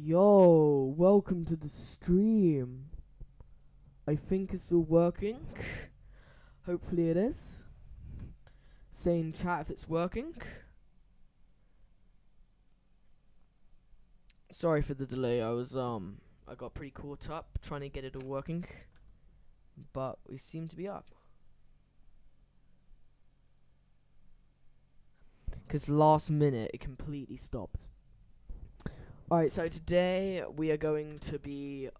Yo, welcome to the stream. I think it's all working. Hopefully it is. Say in chat if it's working. Sorry for the delay. I got pretty caught up trying to get it all working. But we seem to be up. Cause last minute it completely stopped. Alright, so today we are going to be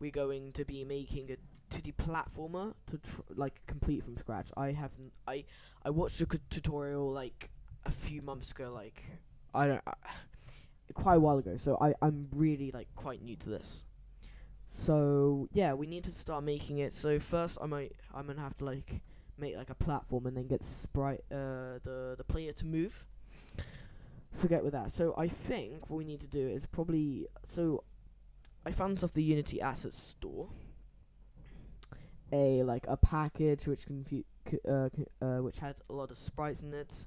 making a 2D platformer to complete from scratch. I watched a tutorial like a few months ago, quite a while ago. So I'm really quite new to this. So yeah, we need to start making it. So first I'm gonna have to make a platform and then get the player to move. Forget with that. So I think what we need to do is I found this off the Unity Assets store. A package which which has a lot of sprites in it,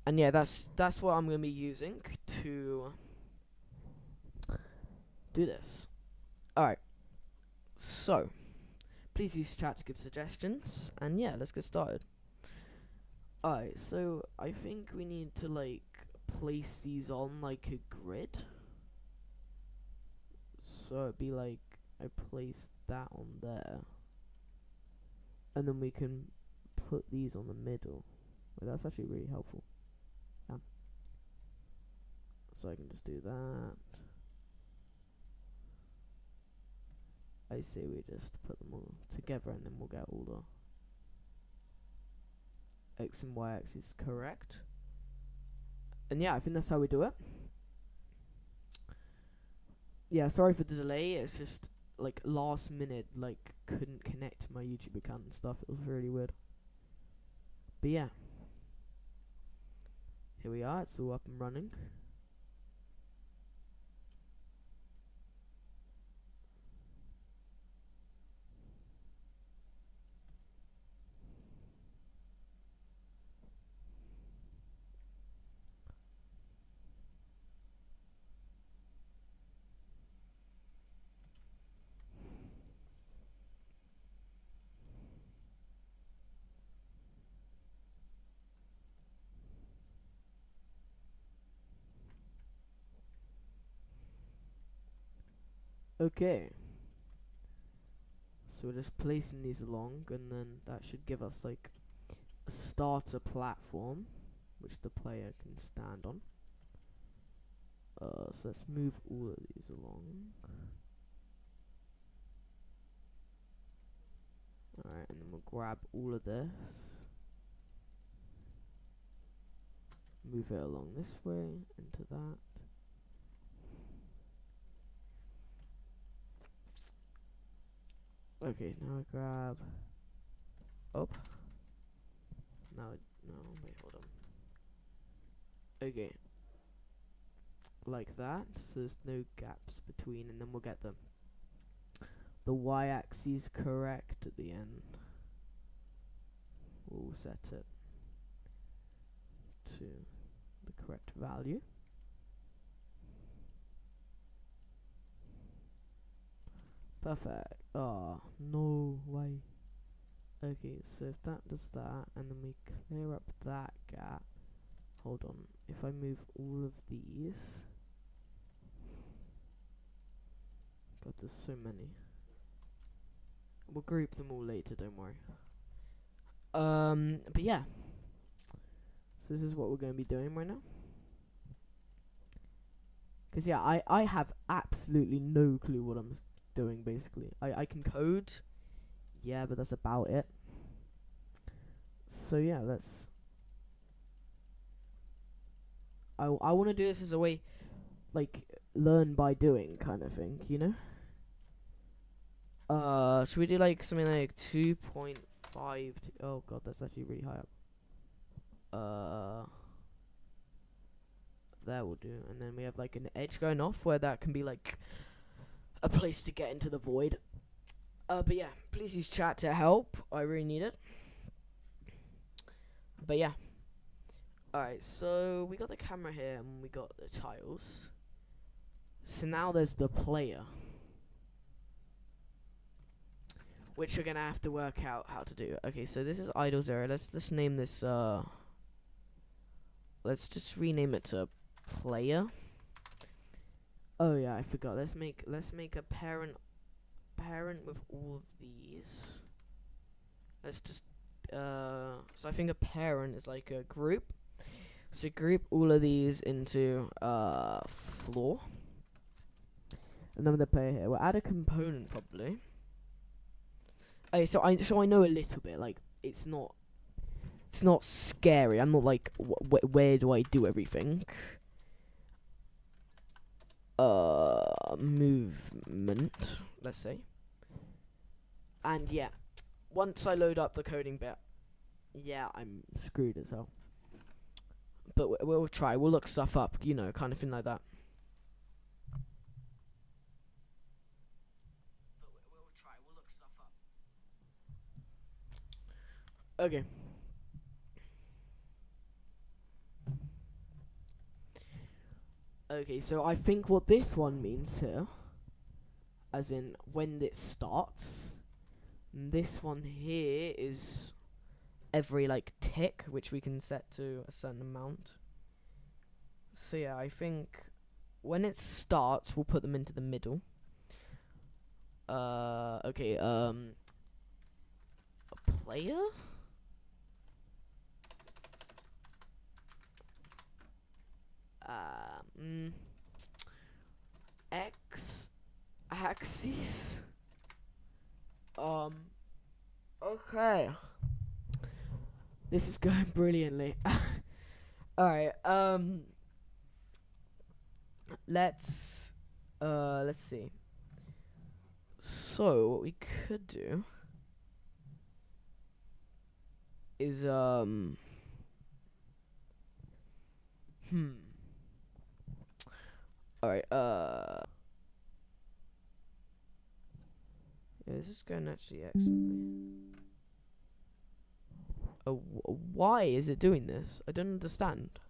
and yeah, that's what I'm gonna be using to do this. All right. So please use chat to give suggestions, and yeah, let's get started. Alright, so I think we need to place these on a grid. So it'd be I place that on there, and then we can put these on the middle. That's actually really helpful. Yeah. So I can just do that. I say we just put them all together, and then we'll get all the X and Y axes correct. And yeah, I think that's how we do it. Yeah, sorry for the delay. It's just last minute, couldn't connect to my YouTube account and stuff. It was really weird. But yeah, here we are. It's all up and running. Okay. So we're just placing these along, and then that should give us a starter platform, which the player can stand on. So let's move all of these along. Alright, and then we'll grab all of this. Move it along this way, into that. Okay, now I grab up. No, wait, hold on. Okay. Like that, so there's no gaps between, and then we'll get the y-axis correct at the end. We'll set it to the correct value. Perfect. Oh, no way. Okay, so if that does that, and then we clear up that gap. Hold on. If I move all of these. God, there's so many. We'll group them all later, don't worry. But yeah. So this is what we're going to be doing right now. Because yeah, I have absolutely no clue what I'm doing, basically. I can code. Yeah, but that's about it. So yeah, let's... I want to do this as a way, learn by doing kind of thing, you know? Should we do something like 2.5? Oh god, that's actually really high up. There will do, and then we have an edge going off where that can be a place to get into the void. But yeah, please use chat to help. I really need it. But yeah, Alright, so we got the camera here and we got the tiles. So now there's the player, which we're gonna have to work out how to do. Okay, so this is idle 0. Let's just name this let's just rename it to player. Oh yeah, I forgot. Let's make a parent with all of these. Let's just so I think a parent is like a group. So group all of these into floor. And then the player here. We'll add a component probably. Okay, so I know a little bit. Like it's not scary. I'm not like where do I do everything? Movement, let's say. And yeah, once I load up the coding bit, yeah, I'm screwed as hell. But we'll try. We'll look stuff up, you know, kind of thing like that. Okay. Okay, so I think what this one means here, as in when it starts, this one here is every like tick, which we can set to a certain amount. So yeah, I think when it starts, we'll put them into the middle. Okay, a player? X axis. Okay. This is going brilliantly. Alright, let's see. So what we could do is Alright, yeah, this is going actually excellently. Why is it doing this? I don't understand.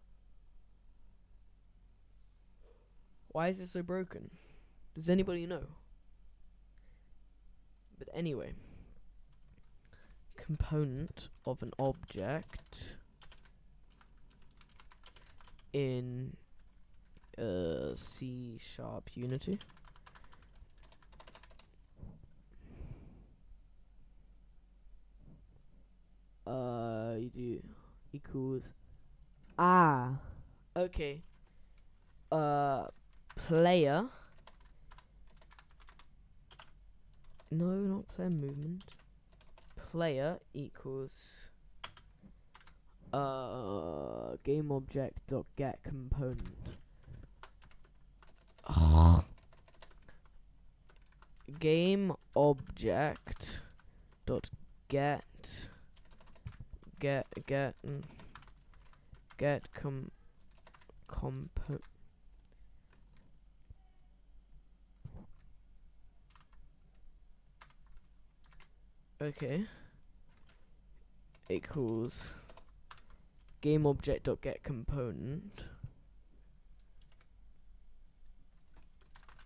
Why is it so broken? Does anybody know? But anyway, component of an object in C# Unity. You do equals okay. Player. No, not player movement. Player equals game object dot get component. Game object dot get compo. Okay. Equals game object dot get component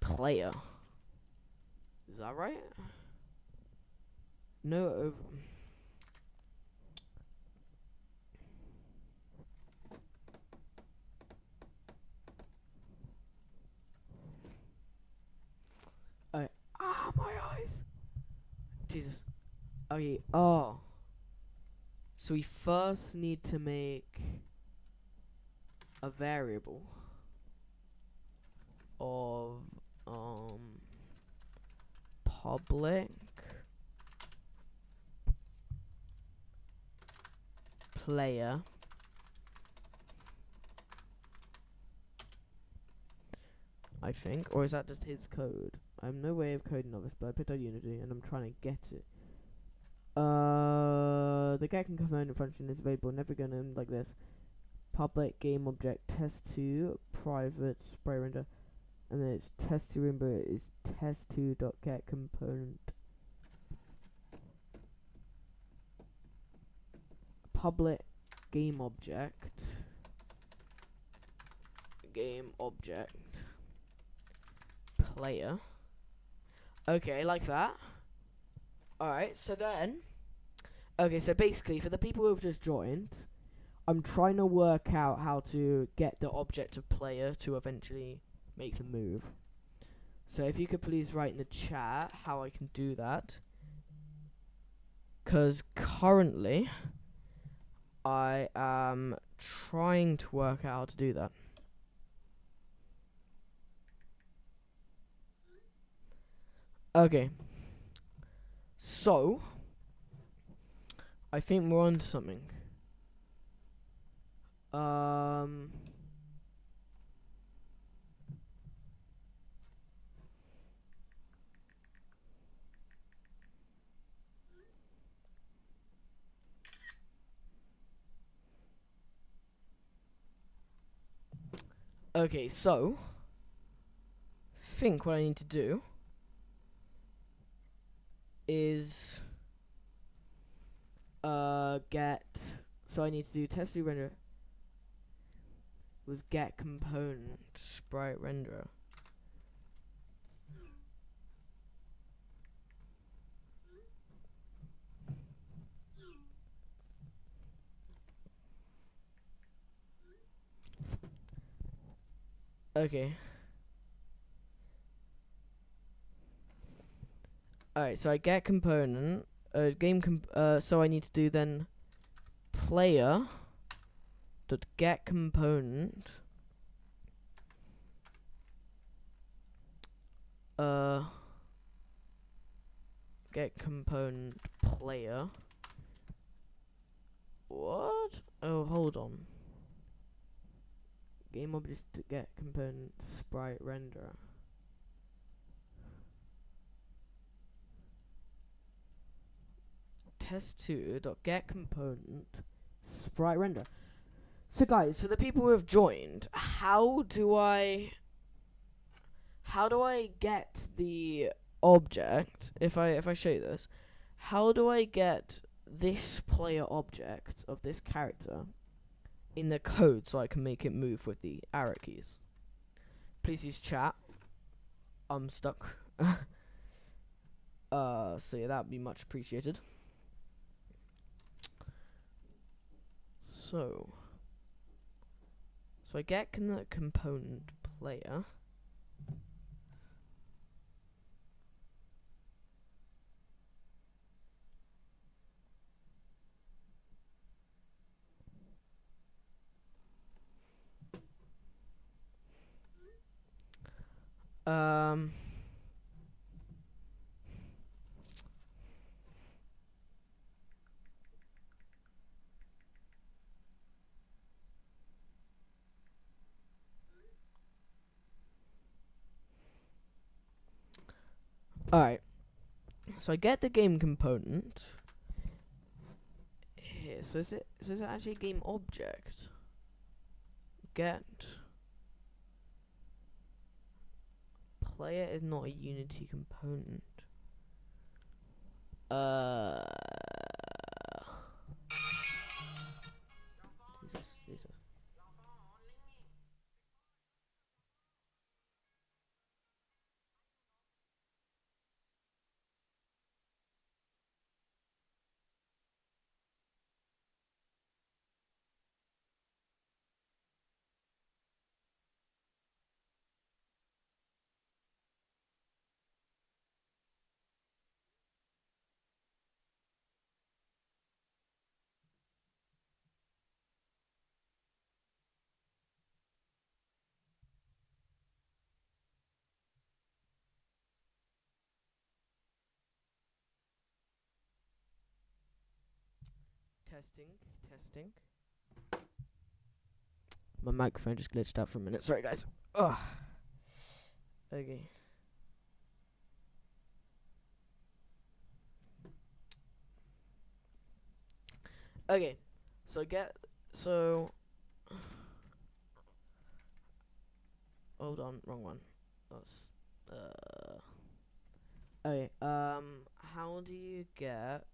player. Is that right? No. My eyes. Jesus. Okay. Oh. So we first need to make a variable of public player I think, or is that just his code? I have no way of coding all this, but I picked out Unity and I'm trying to get it. The get component function is available, never gonna like this. Public game object test2 private spray render, and then it's test2 render is test2 dot get component public game object game object player. Okay, like that. Alright, so then, okay, so basically for the people who have just joined, I'm trying to work out how to get the object of player to eventually make the move. So if you could please write in the chat how I can do that. Because currently, I am trying to work out how to do that. Okay. So, I think we're on to something. Okay, so, think what I need to do is get, so I need to do test render was get component sprite renderer. Okay. Alright, so I get component, so I need to do then player dot get component get component player. What? Oh, hold on. Game object to get component sprite renderer. Test2 dot get component sprite render. So guys, for the people who have joined, how do I get the object? If I show you this, how do I get this player object of this character in the code so I can make it move with the arrow keys? Please use chat. I'm stuck. So yeah, that'd be much appreciated. So I get the component player. Alright. So I get the game component here. So is it actually a game object? Get player is not a Unity component. Jesus. Testing. My microphone just glitched out for a minute. Sorry, guys. Ugh. Okay. Okay. Hold on, wrong one. Okay. How do you get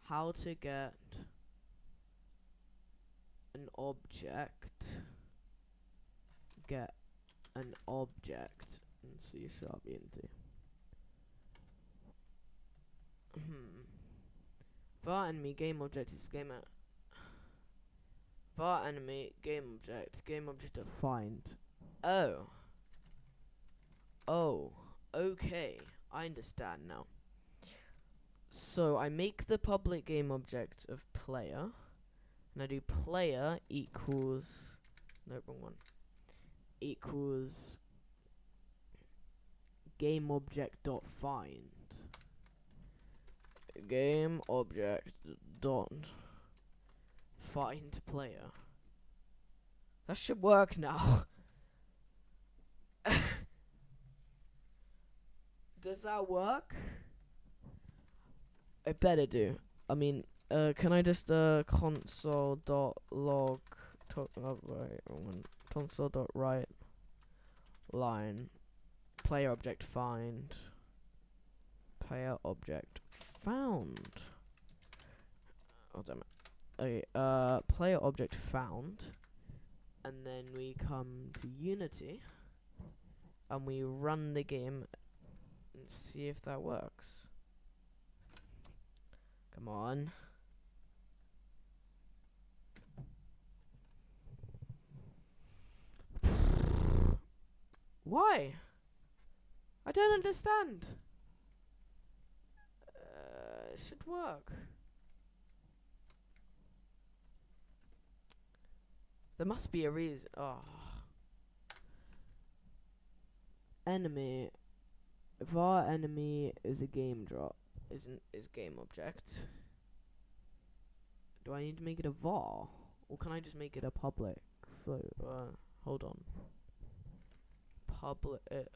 how to get an object, get an object, and C# into. var enemy game object is var enemy game object of find. Oh, okay, I understand now. So I make the public game object of player, and I do player equals, no, wrong one, equals game object dot find. Game object dot find player. That should work now. Does that work? I better do. I mean, can I just console dot log console dot write line player object find player object found. Oh damn it. Okay, player object found, and then we come to Unity and we run the game and see if that works. Come on. Why? I don't understand. It should work. There must be a reason. Oh. Enemy. Var enemy is a game drop. Is game object. Do I need to make it a var, or can I just make it a public? So hold on.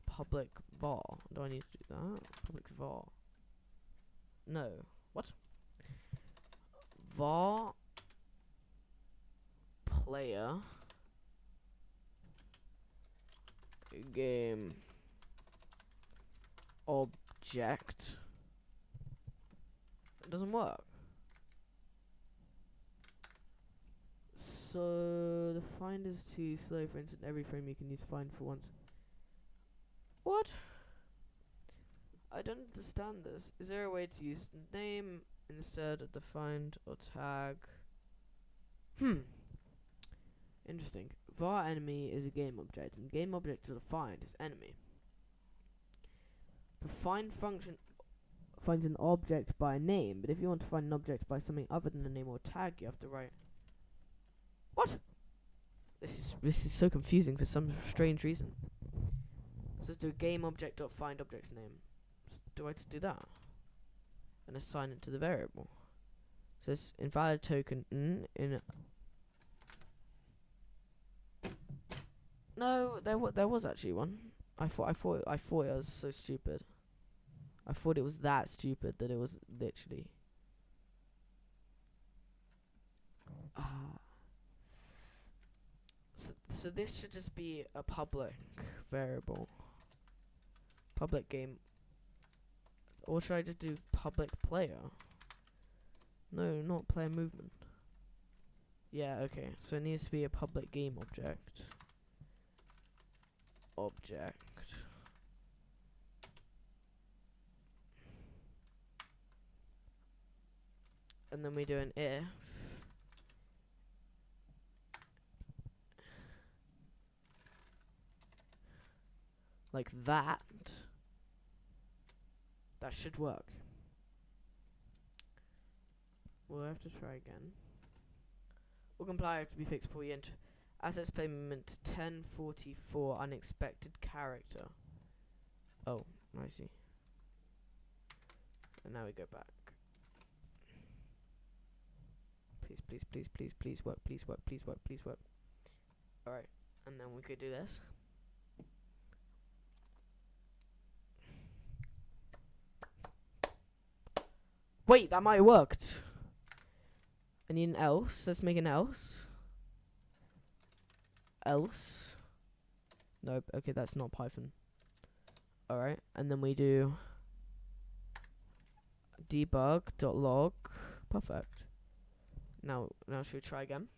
Public var. Do I need to do that? Public var. No. What? Var player game object. It doesn't work. So the find is too slow. For instance, every frame you can use find for once. What? I don't understand this. Is there a way to use name instead of the find or tag? Interesting. Var enemy is a game object, and game object to the find is enemy. The find function finds an object by a name, but if you want to find an object by something other than a name or tag, you have to write. What? This is so confusing for some strange reason. So let's do game object dot find object's name. Do I just do that and assign it to the variable? So it's invalid token in. No, there was actually one. I thought it was so stupid. I thought it was that stupid that it was literally. So this should just be a public variable. Public game. Or should I just do public player? No, not player movement. Yeah, okay. So it needs to be a public game object. And then we do an if. Like that. That should work. We'll have to try again. Will comply have to be fixed before we enter. Assets payment 1044 unexpected character. Oh, I see. And now we go back. Please work, please work. Alright, and then we could do this. Wait, that might have worked. I need an else. Let's make an else. Nope, okay, that's not Python. Alright, and then we do debug.log. Perfect. Now should we try again?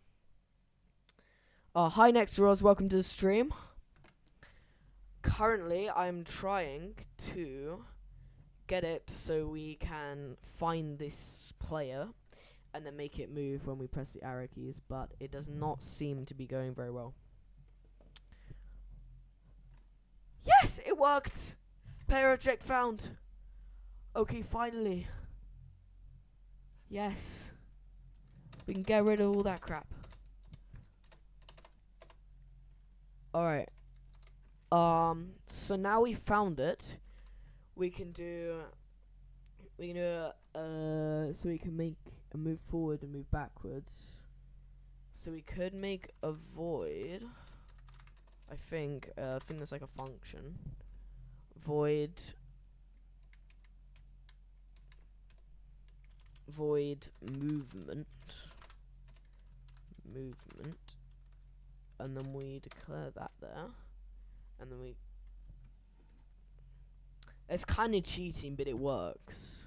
Hi Nextros, welcome to the stream. Currently, I'm trying to get it so we can find this player and then make it move when we press the arrow keys, but it does not seem to be going very well. Yes, it worked! Player object found. Okay, finally. Yes. We can get rid of all that crap. Alright. So now we found it, we can do so we can make a move forward and move backwards. So we could make a void. I think there's like a function. Void movement, and then we declare that there, and then we. It's kind of cheating, but it works.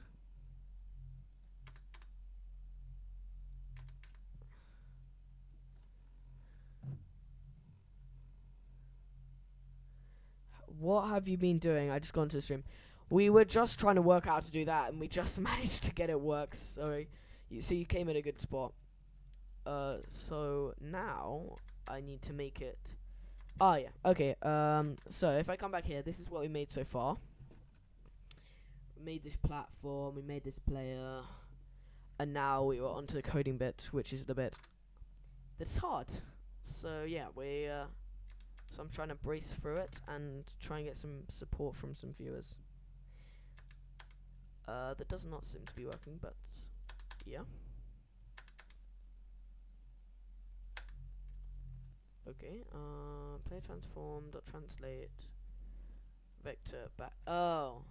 What have you been doing? I just got into the stream. We were just trying to work out how to do that, and we just managed to get it works. Sorry. You came in a good spot. So now I need to make it. Oh yeah. Okay. So if I come back here, this is what we made so far. We made this platform. We made this player, and now we were onto the coding bit, which is the bit that's hard. So yeah, so I'm trying to brace through it and try and get some support from some viewers. That does not seem to be working, but yeah. Okay, play transform dot translate vector back. Oh,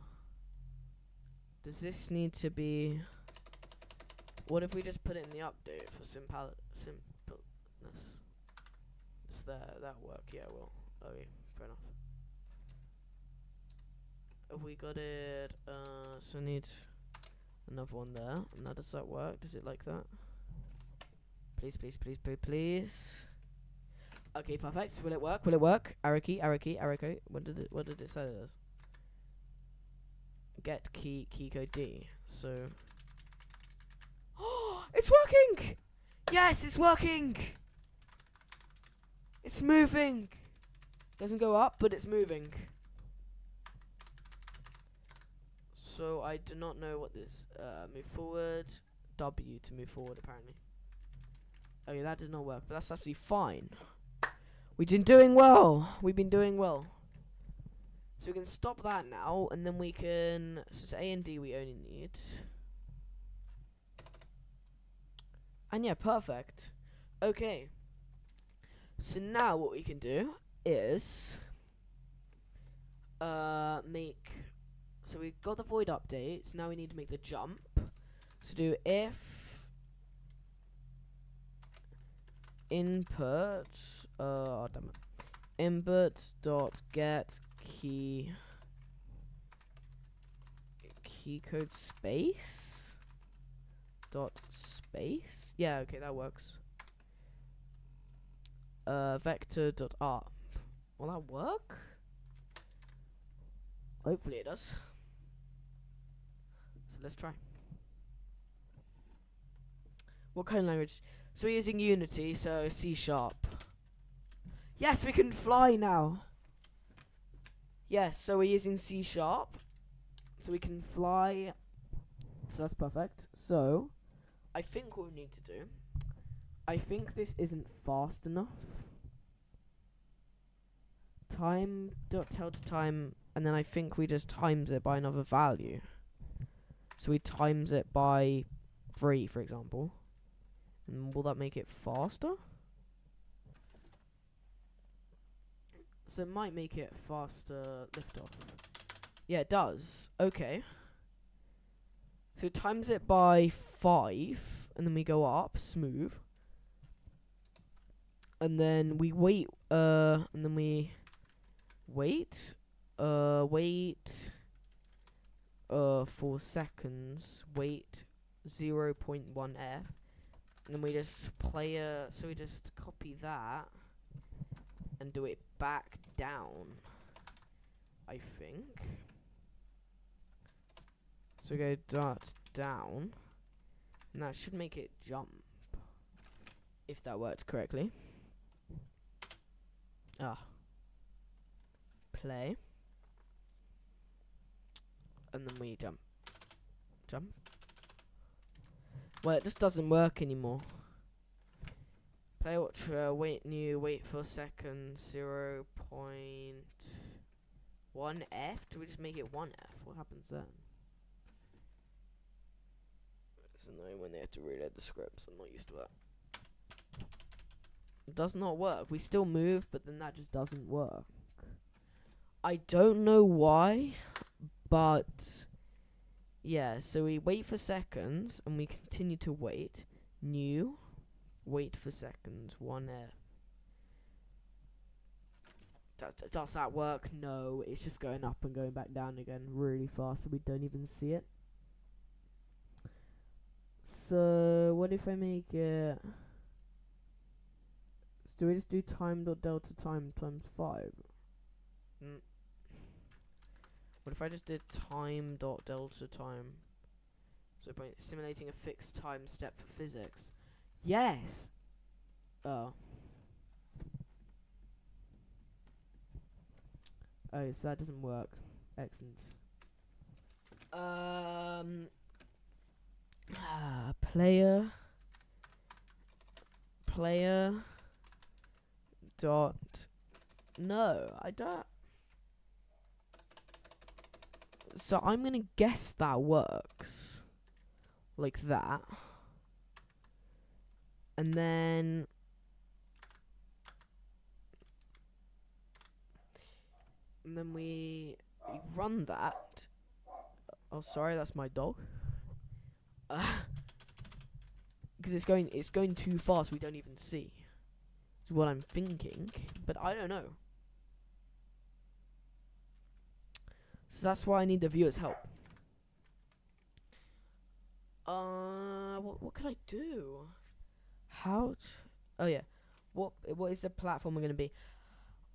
does this need to be? What if we just put it in the update for simpleness? Does that work? Yeah, well, okay, fair enough. Have we got it? So I need another one there. Now does that work? Does it like that? Please, please, please, please, please. Okay, perfect. Will it work? Will it work? Arrow key, arrow key, arrow key. What did it say it as? Get key code D. So it's working! Yes, it's working! It's moving! Doesn't go up, but it's moving. So I do not know what this move forward. W to move forward apparently. Okay, that did not work, but that's absolutely fine. We've been doing well. We've been doing well. So we can stop that now, and then we can. So it's A and D we only need. And yeah, perfect. Okay. So now what we can do is make. So we got the void update. So now we need to make the jump. So do if input. Oh damn it. Input dot get key code space dot space. Yeah, okay, that works. Vector dot up. Will that work? Hopefully it does. So let's try. What kind of language? So we're using Unity, so C#. Yes, we can fly now. Yes, so we're using C#. So we can fly. So that's perfect. So I think what we need to do. I think this isn't fast enough. Time dot tell to time, and then I think we just times it by another value. So we times it by 3, for example. And will that make it faster? So it might make it faster liftoff. Yeah, it does. Okay. So it times it by 5, and then we go up, smooth. And then we wait, and then we wait, 4 seconds, wait 0.1 F, and then we just play so we just copy that, and do it back down, I think. So go dot down, and that should make it jump, if that worked correctly. Play, and then we jump. Well, it just doesn't work anymore. Play watch, wait new, wait for a second, 0.1F. Do we just make it 1F? What happens then? It's annoying when they have to reload the scripts. I'm not used to that. It does not work. We still move, but then that just doesn't work. I don't know why, but yeah, so we wait for seconds and we continue to wait. New, wait for seconds, 1F. Does that work? No, it's just going up and going back down again really fast, so we don't even see it. So what if I make it? Do we just do time.delta time times 5? What if I just did time.delta time? So by simulating a fixed time step for physics. Yes! Oh. Oh, so that doesn't work. Excellent. Player dot. No, I don't. So I'm gonna guess that works like that, and then we run that. Oh, sorry, that's my dog. Because it's going too fast. We don't even see. Is what I'm thinking, but I don't know. So that's why I need the viewers' help. What can I do? Oh yeah. What is the platform going to be?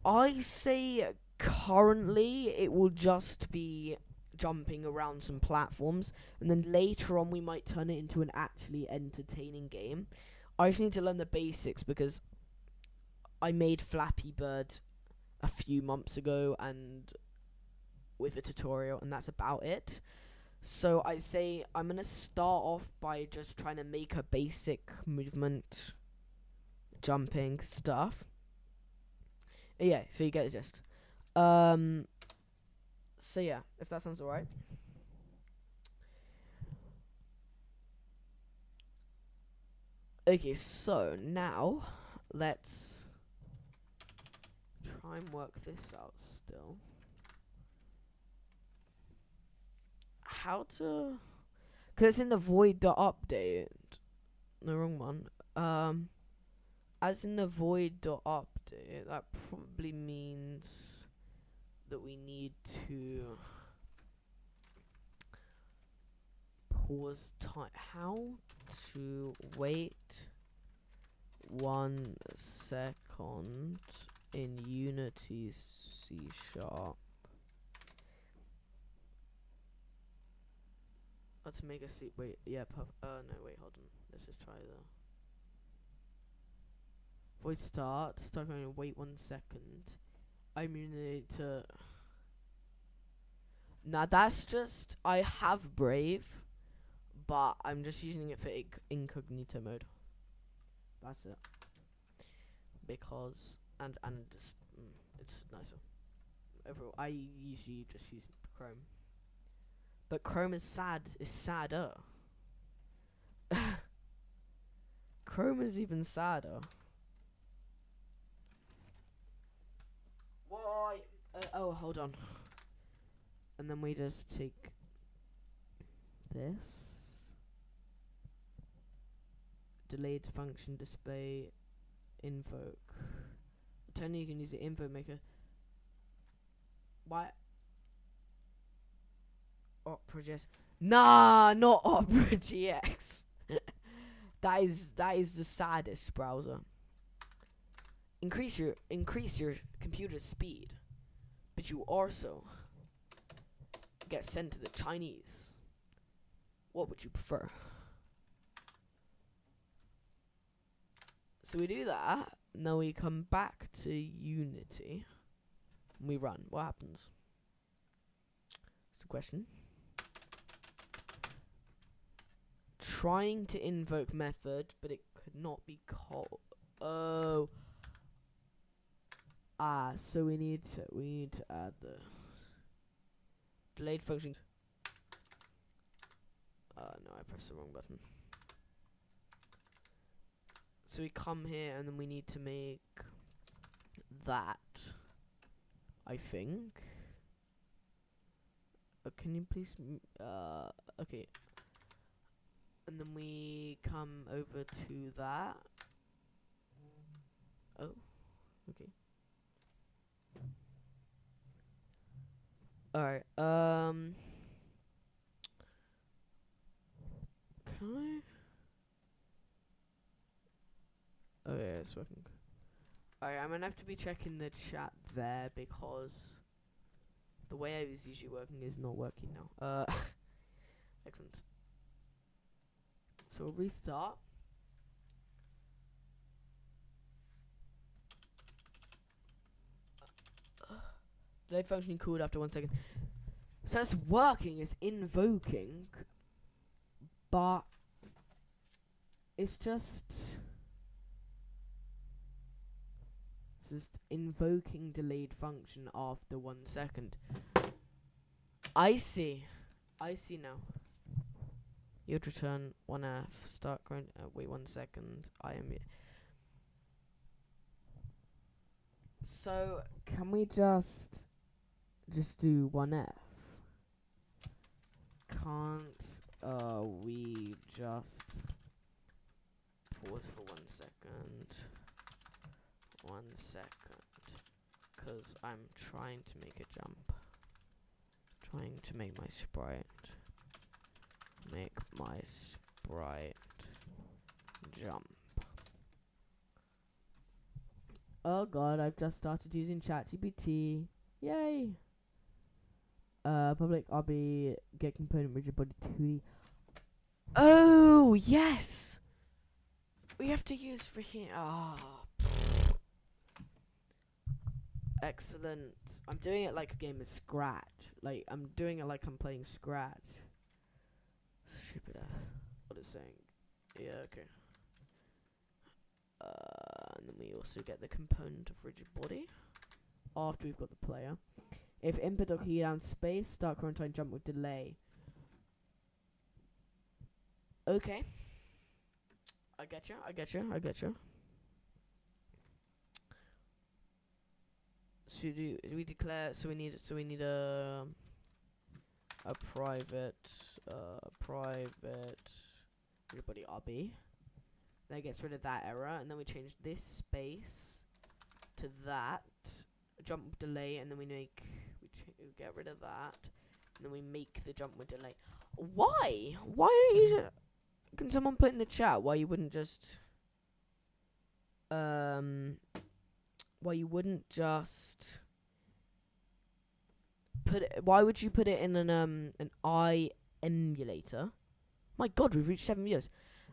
I say currently it will just be jumping around some platforms, and then later on we might turn it into an actually entertaining game. I just need to learn the basics because I made Flappy Bird a few months ago and with a tutorial, and that's about it. So I say I'm gonna start off by just trying to make a basic movement jumping stuff. Yeah, so you get the gist. So yeah, if that sounds alright. Okay, so now let's try and work this out still. How to, cause it's in the void.update. No, wrong one. As in the void.update, that probably means that we need to pause time. How to wait 1 second in Unity C#. Let's make a C. Wait, yeah. No, wait, hold on. Let's just try the void start. Start going to wait 1 second. I'm gonna need to. Now that's just, I have Brave, but I'm just using it for incognito mode. That's it. Because and just it's nicer. Overall, I usually just use Chrome, but Chrome is sadder. Chrome is even sadder. Why? Oh, hold on. And then we just take this. Delayed function display invoke. Turn you can use the info maker. Why? Opera GX. Nah, not Opera GX. that is the saddest browser. increase your computer's speed, but you also get sent to the Chinese. What would you prefer? So we do that, and then we come back to Unity, and we run. What happens? That's the question. Trying to invoke method, but it could not be called. Oh. So we need to add the delayed function. No, I pressed the wrong button. So we come here and then we need to make that, I think. Can you please okay. And then we come over to that. Oh, okay. Alright, can I? Oh yeah, it's working. Alright, I'm gonna have to be checking the chat there because the way I was usually working is not working now. Excellent. So we'll restart. Delay function cooled after 1 second. So it's working, it's invoking, but it's just invoking delayed function after 1 second. I see now. You would return 1F, start current, wait 1 second, I am. So, can we just do 1F? Can't, we just pause for 1 second? 1 second. Because I'm trying to make a jump. Trying to make my sprite. Make my sprite jump. Oh god, I've just started using ChatGPT. Yay! Public RB get component rigid body 2D. Oh yes! We have to use freaking excellent. I'm doing it like a game of Scratch. Like I'm doing it like I'm playing Scratch. Stupid ass. What it's saying. Yeah, okay. And then we also get the component of rigid body after we've got the player. If input or key down space, start current time jump with delay. Okay. I get you. So we declare. So we need a private everybody RB. That gets rid of that error, and then we change this space to that jump with delay, and then we get rid of that, and then we make the jump with delay. Why? Why don't you? Can someone put in the chat why you wouldn't just put it? Why would you put it in an I emulator? My God, we've reached 7 years.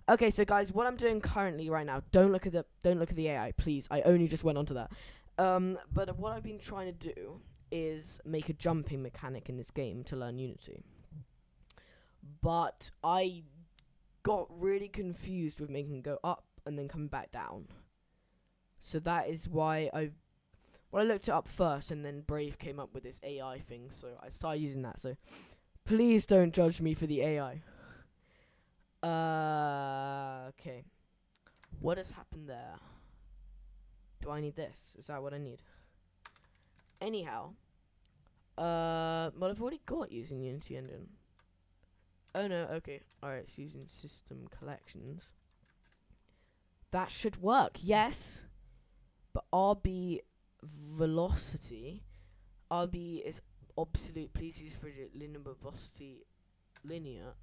Okay, so guys, what I'm doing currently right now, don't look at the AI, please. I only just went onto that. But what I've been trying to do is make a jumping mechanic in this game to learn Unity. But I got really confused with making it go up and then coming back down. So that is why I looked it up first, and then Brave came up with this AI thing, so I started using that. So please don't judge me for the AI. Okay. What has happened there? Do I need this? Is that what I need? Anyhow. Well, I've already got using Unity Engine. Oh no, okay. Alright, it's using system collections. That should work, yes. But RB velocity. RB is absolute. Please use rigid linear velocity linear.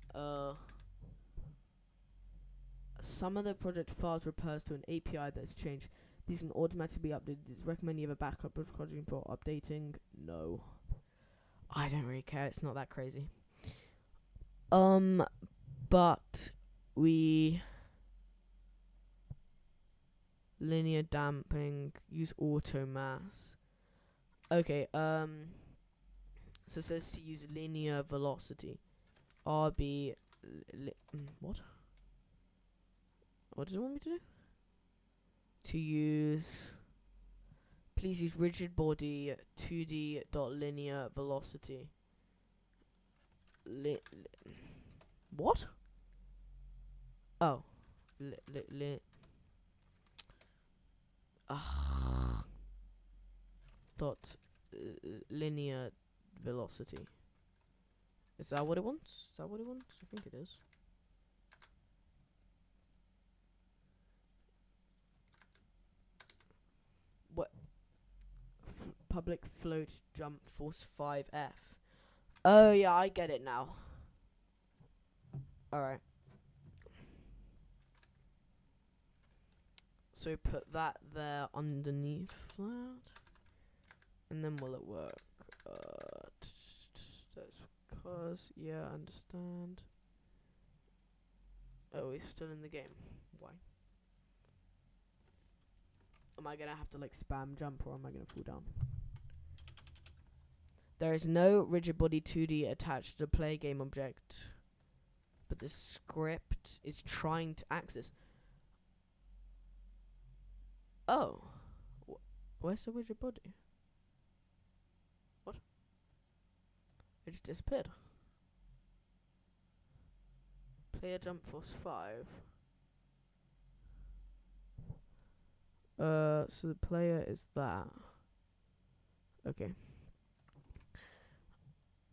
Some of the project files refers to an API that's changed. These can automatically be updated. It's recommended you have a backup of recording for updating. No. I don't really care. It's not that crazy. But we linear damping, use auto mass. Okay, so it says to use linear velocity. RB what? What does it want me to do? To use, please use rigid body 2D dot linear velocity. What? Oh, dot linear velocity. Is that what it wants? Is that what it wants? I think it is. What? Public float jump force 5F. Oh yeah, I get it now. Alright. So put that there underneath that. And then will it work? That's because, yeah, I understand. Oh, he's still in the game. Why? Am I gonna have to like spam jump, or am I gonna fall down? There is no rigid body 2D attached to the play game object, but the script is trying to access. Oh, where's the rigid body? What? It just disappeared. Player jump force 5. So the player is that. Okay.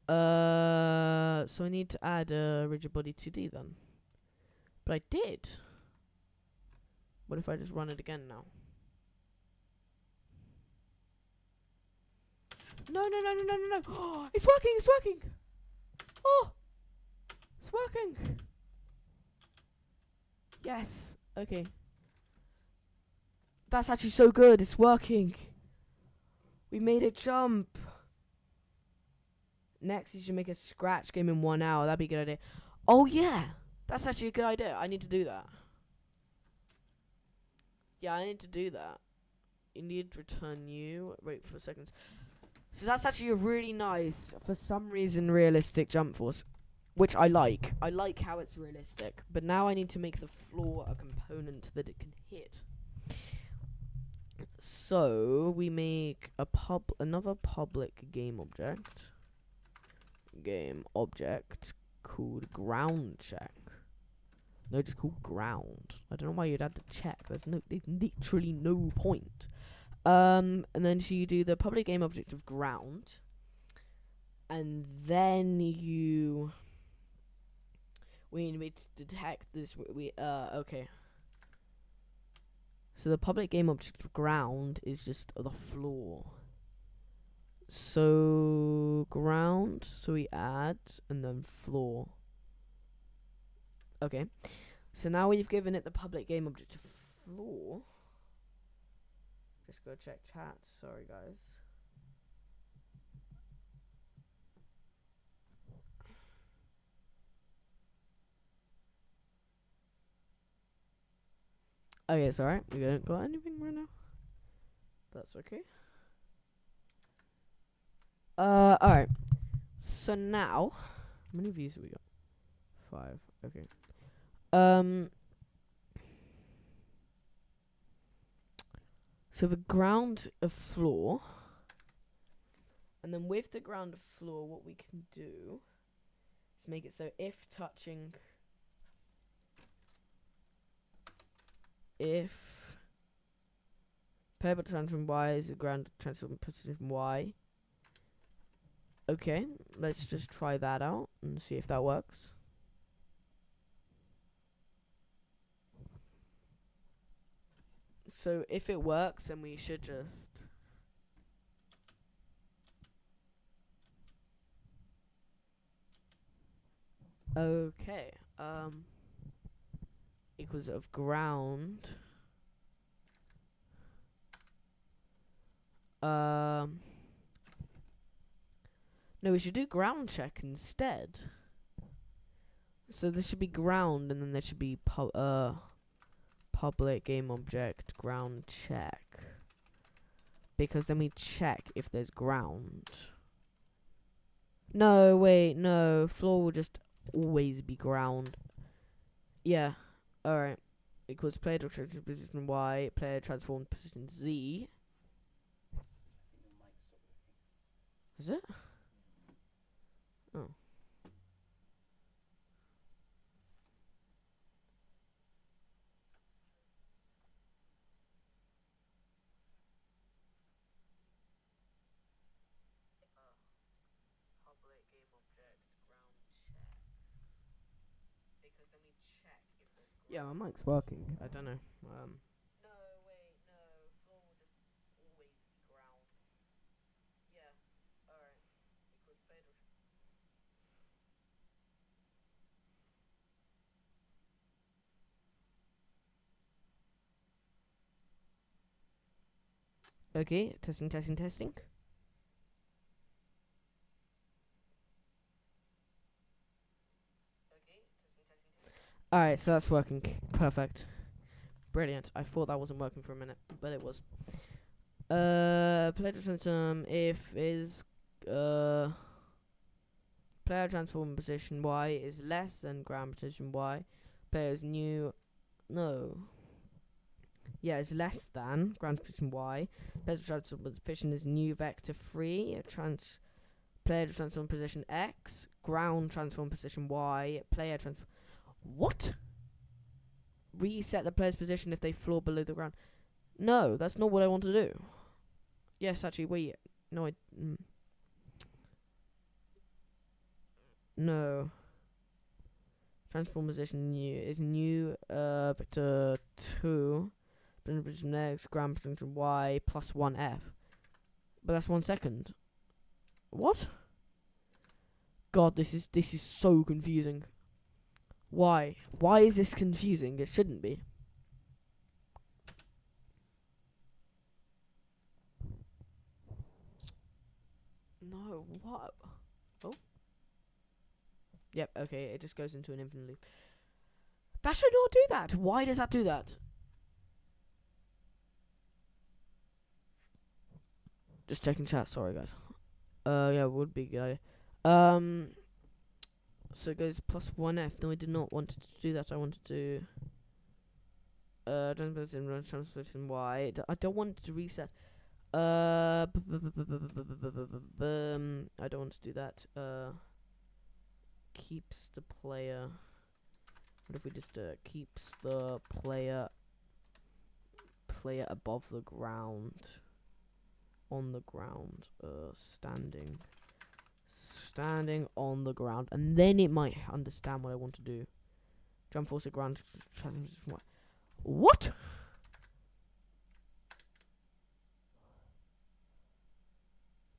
So I need to add a rigid body 2D then. But I did. What if I just run it again now? No. Oh, it's working, it's working. Oh, it's working. Yes, okay. That's actually so good, it's working. We made it jump. Next, you should make a scratch game in 1 hour. That'd be a good idea. Oh, yeah. That's actually a good idea. I need to do that. Yeah, I need to do that. You need to return new. Wait for seconds. So that's actually a really nice, for some reason, realistic jump force. Which I like. I like how it's realistic. But now I need to make the floor a component that it can hit. So, we make another public game object. Called ground check. No, just called ground. I don't know why you'd add the check. There's literally no point. And then so you do the public game object of ground, and then we need to detect this. Okay. So the public game object of ground is just the floor. So ground, so we add, and then floor. Okay. So now we've given it the public game object of floor. Just go check chat. Sorry, guys. Okay, it's alright. We don't got anything right now. That's okay. Alright. So now, how many views have we got? 5. Okay. So the ground of floor, and then with the ground of floor, what we can do is make it so if payable transform y is a ground transform position y. Okay, let's just try that out and see if that works. So if it works, then we should just okay. Equals of ground Um. No, we should do ground check instead. So there should be ground, and then there should be public game object ground check. Because then we check if there's ground. No, wait, no. Floor will just always be ground. Yeah. Alright. Equals player transformed position Y, player transformed position Z. Is it? Oh. Public game object ground check. Because then we check if there's ground. Yeah, my mic's working. I don't know. No, wait, no. Floor will just always be ground. Yeah. Alright. Equals player. Okay, testing, testing, testing. Alright, so that's working. Perfect. Brilliant. I thought that wasn't working for a minute, but it was. Player transform if is player transform position Y is less than ground position Y. Player's new is less than ground position Y. Player transform position is new vector 3. Player transform position X. Ground transform position Y. Player transform. What? Reset the player's position if they floor below the ground. No, that's not what I want to do. Yes, actually, wait. No, no. Transform position new is new vector 2. Position X, ground position Y, plus 1F. But that's 1 second. What? God, this is so confusing. Why? Why is this confusing? It shouldn't be. No, what? Oh. Yep, okay, it just goes into an infinite loop. That should not do that. Why does that do that? Just checking chat, sorry guys. Yeah, it would be good. So it goes plus 1F. No, I did not want to do that. I wanted to transposition Y. I don't want it to reset. I don't want to do that. Keeps the player. What if we just keeps the player above the ground, on the ground, standing on the ground, and then it might understand what I want to do. Jump force at ground. What?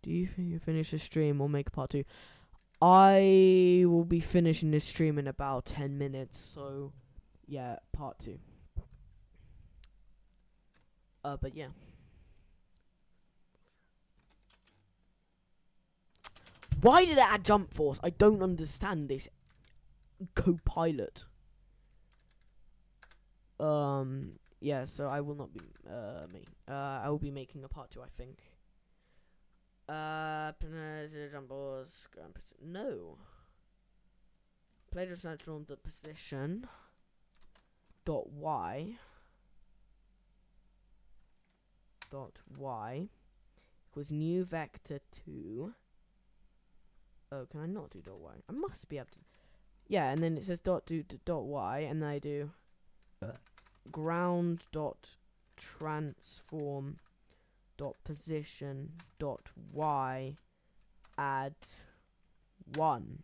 Do you think you finish the stream or make part 2? I will be finishing this stream in about 10 minutes, so yeah, part 2. But yeah. Why did it add jump force? I don't understand this. Copilot. Yeah, so I will not be I will be making a part 2, I think. Jump force. No. Player transform the position. Dot Y. Dot Y equals new vector 2. Oh, can I not do dot Y? I must be able to. Yeah, and then it says dot Y, and then I do ground dot transform dot position dot Y add 1.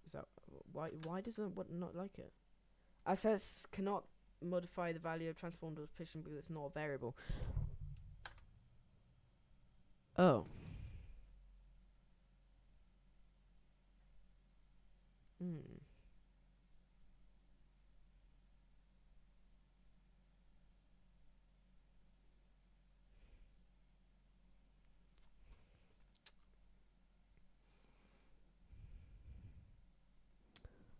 Is that why does it not like it? I says cannot modify the value of transform dot position because it's not a variable. Oh.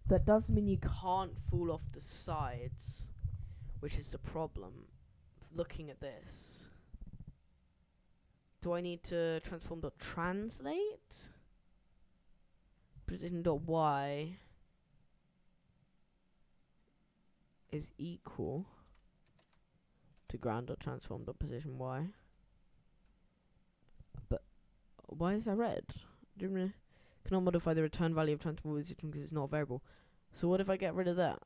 That does mean you can't fall off the sides, which is the problem. Looking at this, do I need to transform.translate? Position.y is equal to ground.transform.position.y. But why is that red? Cannot modify the return value of transform position because it's not a variable. So what if I get rid of that?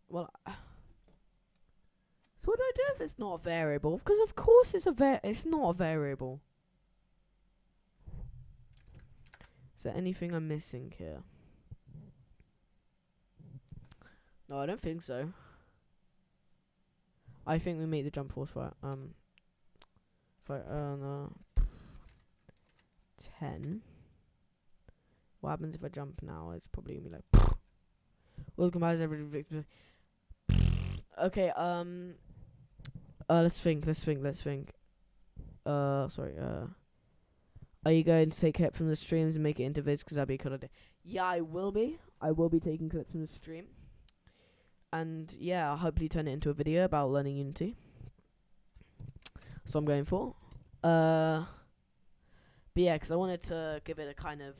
Well, so what do I do if it's not a variable? Because of course it's not a variable. Is there anything I'm missing here? No, I don't think so. I think we make the jump force for no. 10. What happens if I jump now? It's probably gonna be like welcome as every. Okay, let's think. Sorry, are you going to take clip from the streams and make it into vids? Because that'd be a cool idea. Yeah, I will be. I will be taking clips from the stream. And yeah, I'll hopefully turn it into a video about learning Unity. So I'm going for. But yeah, because I wanted to give it a kind of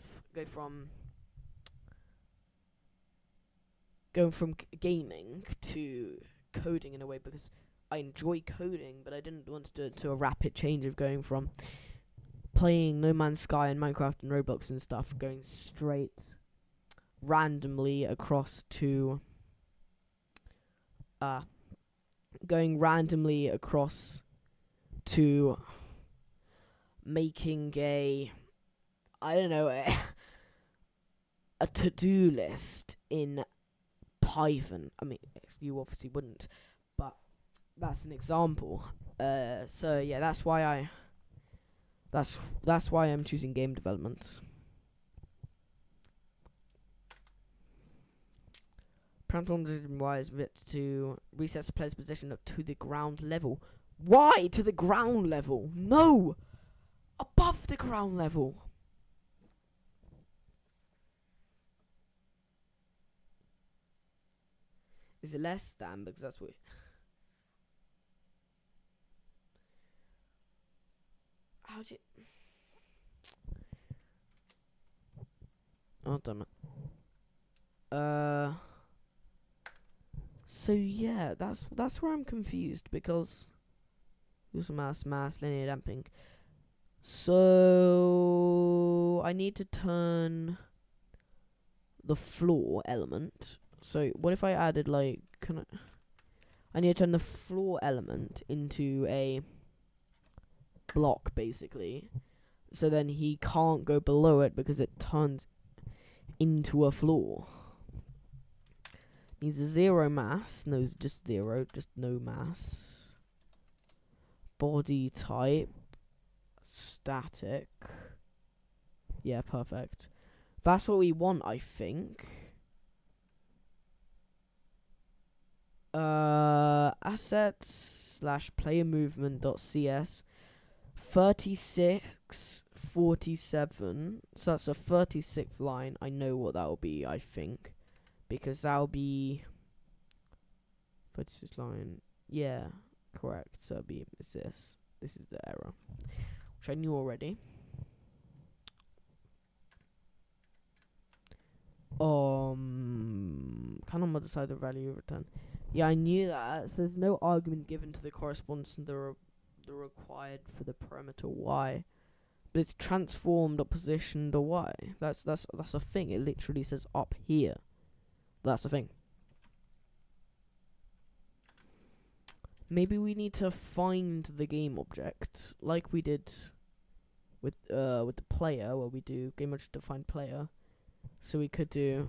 go from gaming to coding in a way, because I enjoy coding, but I didn't want to do it to a rapid change of going from playing No Man's Sky and Minecraft and Roblox and stuff, going straight randomly across to making a, I don't know, a to-do list in Python. I mean, you obviously wouldn't, but that's an example. So yeah, that's why I'm choosing game development. Transform Y is to reset the player's position up to the ground level. Why to the ground level? No! Above the ground level. Is it less than? Because that's what. How do you? Oh damn it. So yeah, that's where I'm confused, because use mass linear damping. So I need to turn the floor element. So what if I added like, I need to turn the floor element into a block basically. So then he can't go below it because it turns into a floor. Needs a 0 mass. No, it's just 0, just no mass. Body type. Static. Yeah, perfect. That's what we want, I think. Assets / player movement.cs 3647. So that's a 36th line. I know what that will be, I think, because that'll be 36th line. Yeah, correct. So it'll be this. This is the error, which I knew already. Cannot modify the value return. Yeah, I knew that. So there's no argument given to the correspondence to the required for the parameter y, but it's transformed or positioned or y. That's a thing. It literally says up here. That's the thing. Maybe we need to find the game object like we did with the player, where we do game object define player. So we could do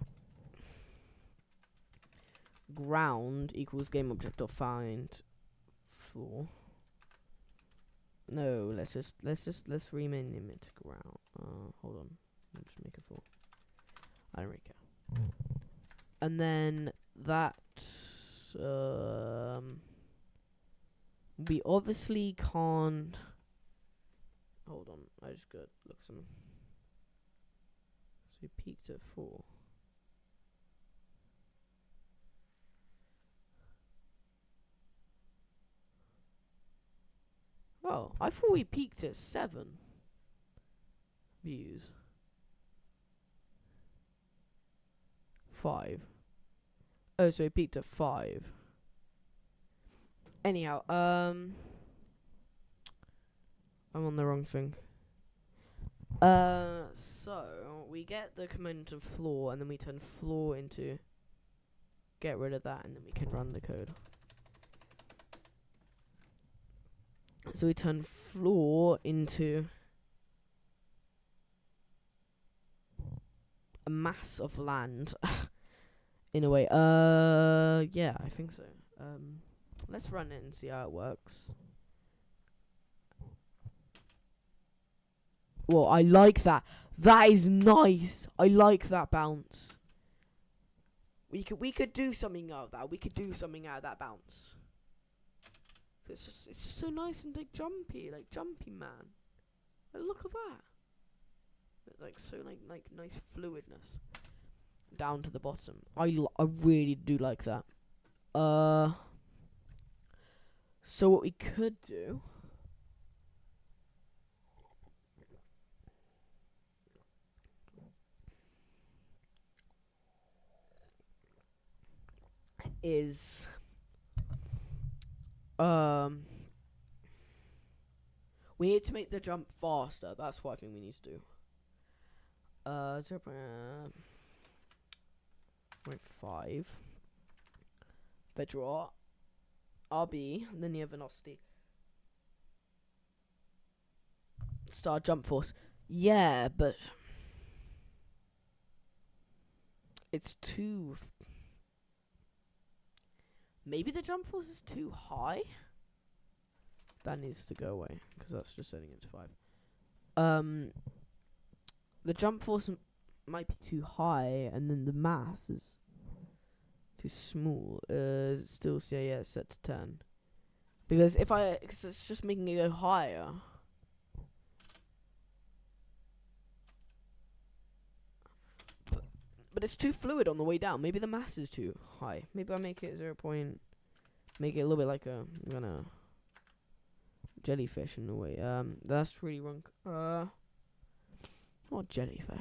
ground equals game object find floor. No, let's rename it to ground. Hold on, let me just make a floor. I don't really care. And then that we obviously can't. Hold on, I just got look some. we peaked at 4. Oh, I thought we peaked at 7 views. 5. Oh, so we peaked at 5. Anyhow, I'm on the wrong thing. So we get the command to floor, and then we turn floor into get rid of that, and then we can run the code. So we turn floor into a mass of land, in a way. Yeah, I think so. Let's run it and see how it works. Well, I like that. That is nice. I like that bounce. We could do something out of that. We could do something out of that bounce. It's just so nice and like jumpy man. Like, look at that. It's like so like nice fluidness down to the bottom. I really do like that. So what we could do is we need to make the jump faster. That's what I think we need to do. 0.5 Bedrock RB linear velocity star jump force. Yeah, but it's too maybe the jump force is too high. That needs to go away because that's just setting it to 5. The jump force might be too high, and then the mass is too small. Still, yeah, it's set to 10. Because because it's just making it go higher. But it's too fluid on the way down. Maybe the mass is too high. Maybe I make it 0. Make it a little bit like a jellyfish in a way. That's really wrong. Not jellyfish.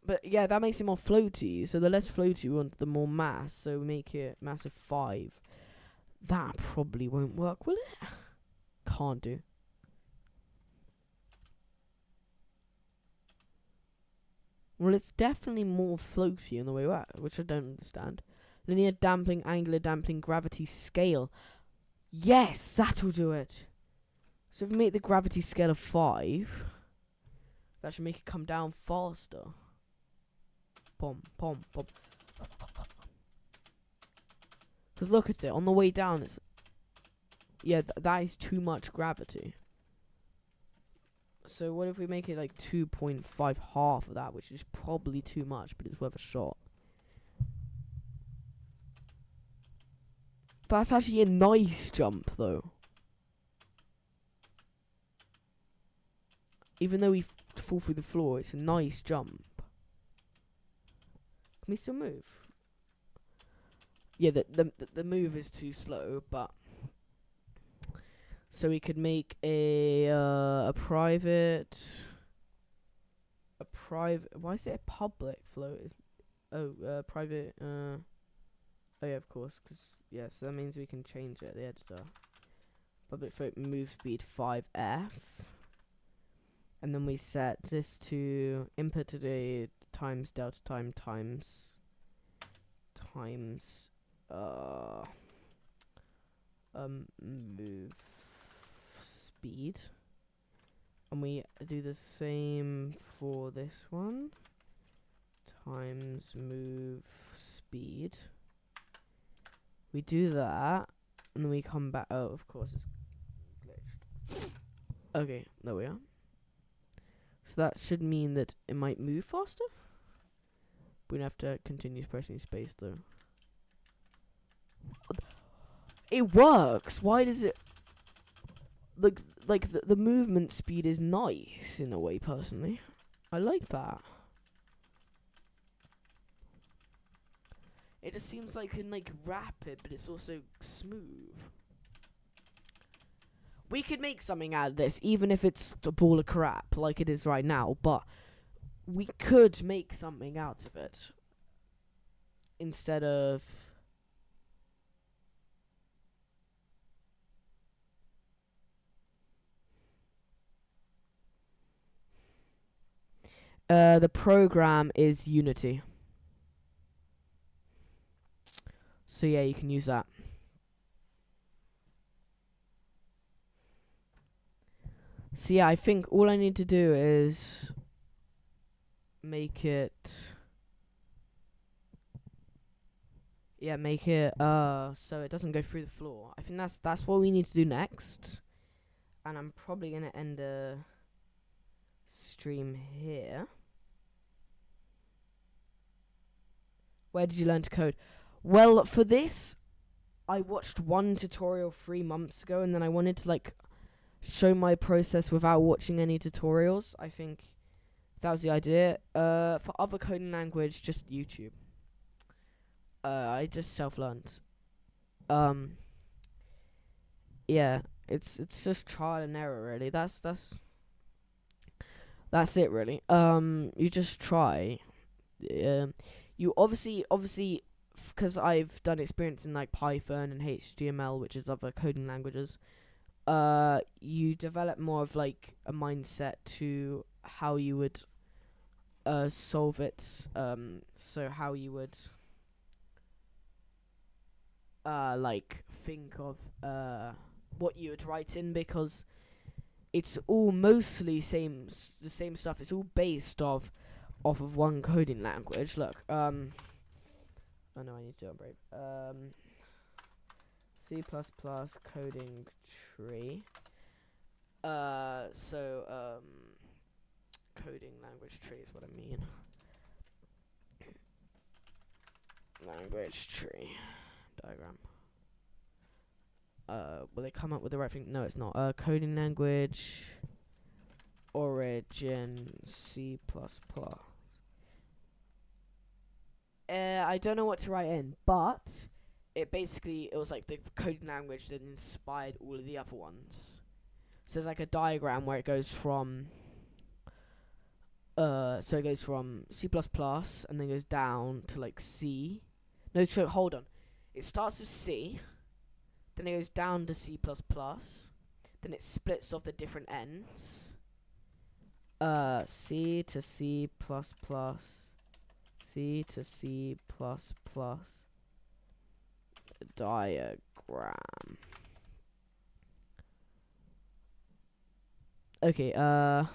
But yeah, that makes it more floaty. So the less floaty we want, the more mass. So we make it mass of 5. That probably won't work, will it? Can't do. Well, it's definitely more floaty on the way back, which I don't understand. Linear damping, angular damping, gravity scale. Yes, that'll do it. So if we make the gravity scale of 5, that should make it come down faster. Pom, pom, pom. Because look at it, on the way down, it's... Yeah, that is too much gravity. So what if we make it like 2.5, half of that, which is probably too much, but it's worth a shot. That's actually a nice jump, though. Even though we fall through the floor, it's a nice jump. Can we still move? Yeah, the move is too slow, but... So we could make a private... Why is it a public float? Private... Oh yeah, of course, because... Yeah, so that means we can change it, the editor. Public float move speed 5F. And then we set this to input today times delta time times move speed. And we do the same for this one. Times move speed. We do that, and then we come back. Oh, of course, it's glitched. Okay, there we are. So that should mean that it might move faster. We don't have to continue pressing space, though. It works! Why does it... the movement speed is nice in a way. Personally, I like that. It just seems like in like rapid, but it's also smooth. We could make something out of this, even if it's a ball of crap like it is right now. But we could make something out of it instead of. The program is Unity. So yeah, you can use that. So yeah, I think all I need to do is make it. Yeah, make it so it doesn't go through the floor. I think that's what we need to do next. And I'm probably gonna end the stream here. Where did you learn to code? Well, for this, I watched one tutorial 3 months ago, and then I wanted to like show my process without watching any tutorials. I think that was the idea. For other coding language, just YouTube. I just self-learned. Yeah, it's just trial and error really. That's it really. You just try. You obviously, because I've done experience in like Python and HTML, which is other coding languages. You develop more of like a mindset to how you would solve it. So how you would like think of what you would write in, because it's all mostly the same stuff. It's all based off of one coding language. Look, oh no, I need to do it. C++ coding tree. Coding language tree is what I mean. Language tree diagram. Will it come up with the right thing? No, it's not. Coding language origin C++. I don't know what to write in, but it was like the coding language that inspired all of the other ones. So there's like a diagram where it goes from so it goes from C++ and then goes down to like C. No, so hold on. It starts with C, then it goes down to C++, then it splits off the different ends. C to C++, C to C++, diagram. Okay, trying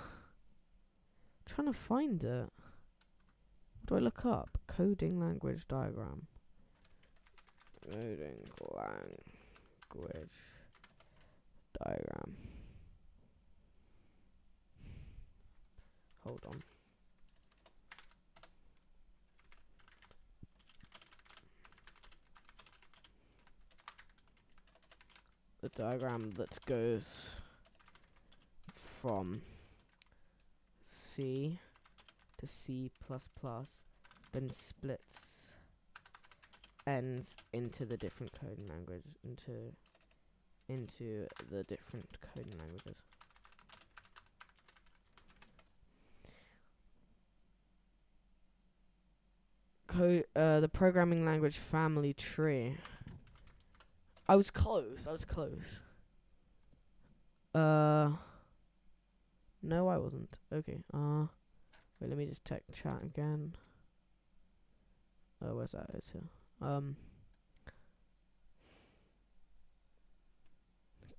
to find it. What do I look up? Coding language diagram. Coding language diagram. Hold on. The diagram that goes from C to C++, then splits ends into the different coding language, into the different coding languages. The programming language family tree. I was close. No, I wasn't. Okay. Wait, let me just check chat again. Oh, where's that? It's here.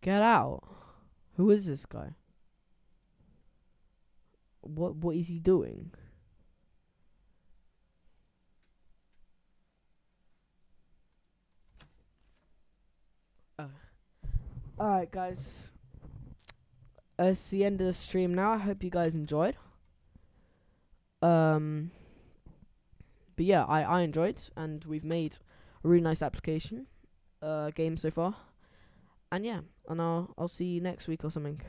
Get out. Who is this guy? What is he doing? Alright, guys. It's the end of the stream now. I hope you guys enjoyed. But yeah, I enjoyed, and we've made a really nice application game so far. And yeah, and I'll see you next week or something.